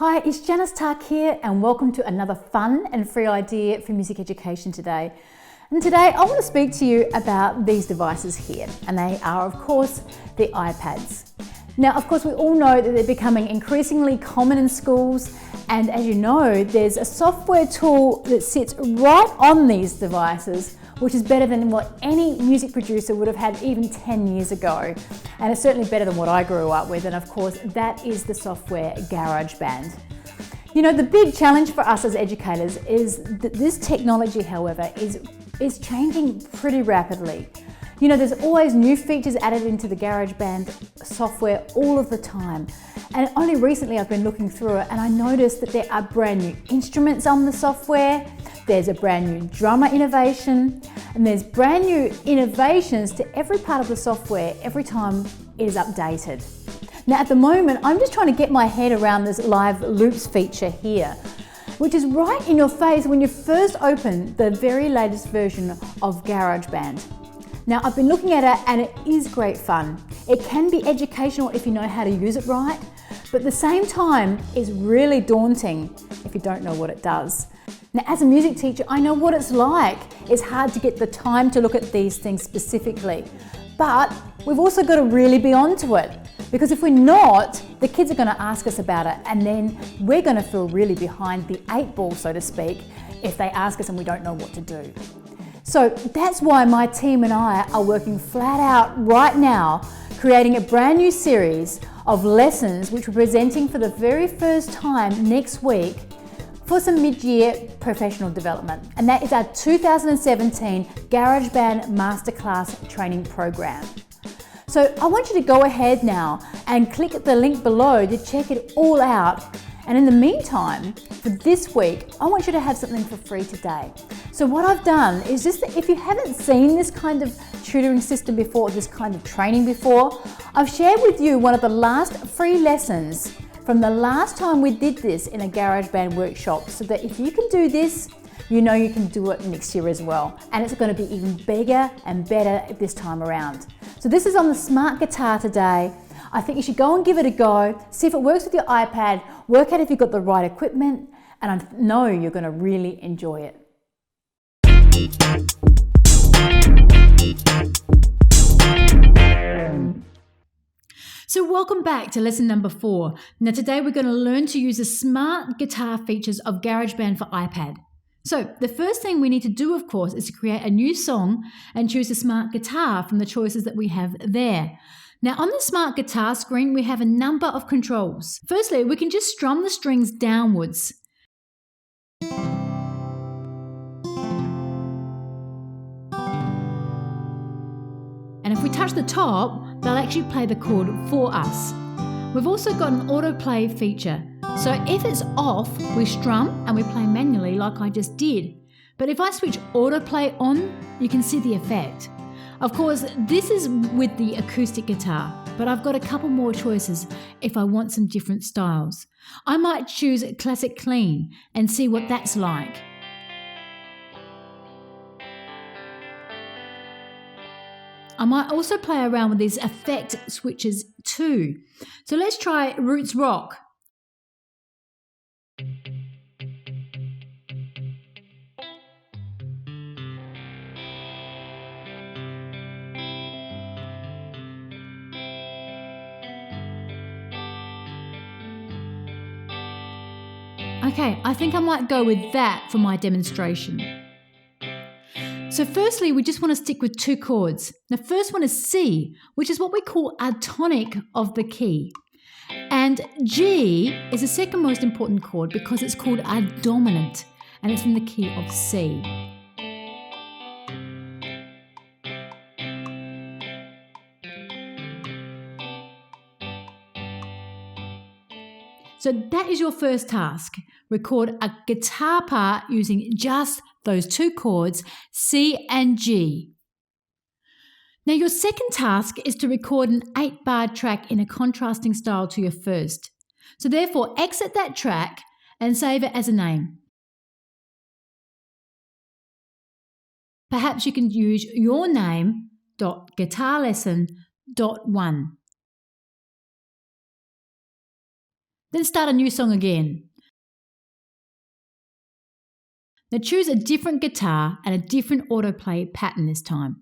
Hi, it's Janice Tark here and welcome to another fun and free idea for music education today. And today I want to speak to you about these devices here, and they are of course the iPads. Now of course we all know that they're becoming increasingly common in schools, and as you know there's a software tool that sits right on these devices which is better than what any music producer would have had even 10 years ago. And it's certainly better than what I grew up with, and of course that is the software GarageBand. You know, the big challenge for us as educators is that this technology, however, is changing pretty rapidly. You know, there's always new features added into the GarageBand software all of the time. And only recently I've been looking through it and I noticed that there are brand new instruments on the software, there's a brand new drummer innovation, and there's brand new innovations to every part of the software every time it is updated. Now at the moment, I'm just trying to get my head around this live loops feature here, which is right in your face when you first open the very latest version of GarageBand. Now I've been looking at it and it is great fun. It can be educational if you know how to use it right, but at the same time it's really daunting if you don't know what it does. Now as a music teacher, I know what it's like. It's hard to get the time to look at these things specifically, but we've also got to really be onto it, because if we're not, the kids are going to ask us about it and then we're going to feel really behind the 8 ball, so to speak, if they ask us and we don't know what to do. So that's why my team and I are working flat out right now, creating a brand new series of lessons which we're presenting for the very first time next week for some mid-year professional development. And that is our 2017 GarageBand Masterclass Training Program. So I want you to go ahead now and click the link below to check it all out. And in the meantime, for this week, I want you to have something for free today. So what I've done is just that if you haven't seen this kind of tutoring system before, this kind of training before, I've shared with you one of the last free lessons from the last time we did this in a GarageBand workshop, so that if you can do this, you know you can do it next year as well. And it's going to be even bigger and better this time around. So this is on the smart guitar today. I think you should go and give it a go, see if it works with your iPad, work out if you've got the right equipment, and I know you're going to really enjoy it. So welcome back to lesson number 4. Now today we're going to learn to use the smart guitar features of GarageBand for iPad. So the first thing we need to do, of course, is to create a new song and choose the smart guitar from the choices that we have there. Now on the smart guitar screen, we have a number of controls. Firstly, we can just strum the strings downwards. And if we touch the top, they'll actually play the chord for us. We've also got an autoplay feature. So if it's off, we strum and we play manually like I just did. But if I switch autoplay on, you can see the effect. Of course, this is with the acoustic guitar, but I've got a couple more choices if I want some different styles. I might choose classic clean and see what that's like. I might also play around with these effect switches too. So let's try Roots Rock. Okay, I think I might go with that for my demonstration. So firstly, we just want to stick with 2 chords. The first one is C, which is what we call a tonic of the key. And G is the second most important chord because it's called a dominant, and it's in the key of C. So that is your first task. Record a guitar part using just those 2 chords, C and G. Now your second task is to record an 8-bar track in a contrasting style to your first. So therefore exit that track and save it as a name. Perhaps you can use your name .guitarlesson.1. Then start a new song again. Now choose a different guitar and a different autoplay pattern this time.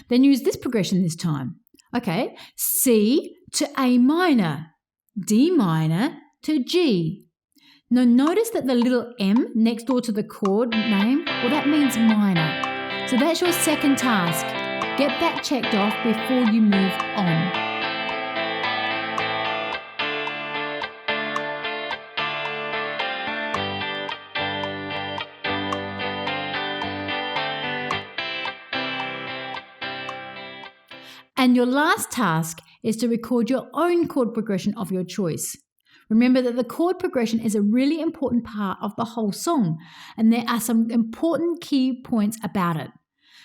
Then use this progression this time. Okay, C to A minor, D minor to G. Now notice that the little M next door to the chord name, well, that means minor. So that's your second task. Get that checked off before you move on. And your last task is to record your own chord progression of your choice. Remember that the chord progression is a really important part of the whole song, and there are some important key points about it.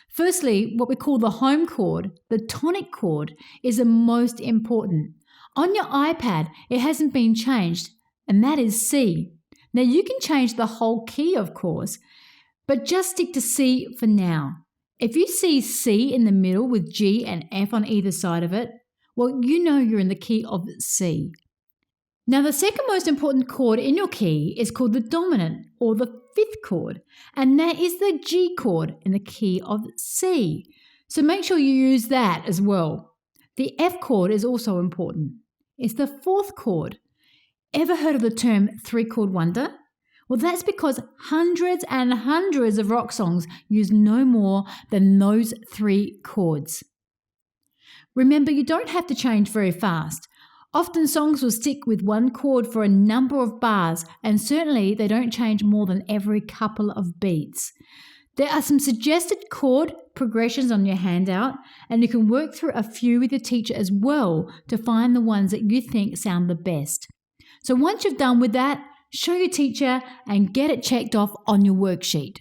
Firstly, what we call the home chord, the tonic chord, is the most important. On your iPad, it hasn't been changed, and that is C. Now you can change the whole key, of course, but just stick to C for now. If you see C in the middle with G and F on either side of it, well, you know you're in the key of C. Now, the second most important chord in your key is called the dominant, or the fifth chord, and that is the G chord in the key of C. So make sure you use that as well. The F chord is also important. It's the fourth chord. Ever heard of the term three-chord wonder? Well, that's because hundreds and hundreds of rock songs use no more than those three chords. Remember, you don't have to change very fast. Often songs will stick with one chord for a number of bars, and certainly they don't change more than every couple of beats. There are some suggested chord progressions on your handout, and you can work through a few with your teacher as well to find the ones that you think sound the best. So once you've done with that, show your teacher and get it checked off on your worksheet.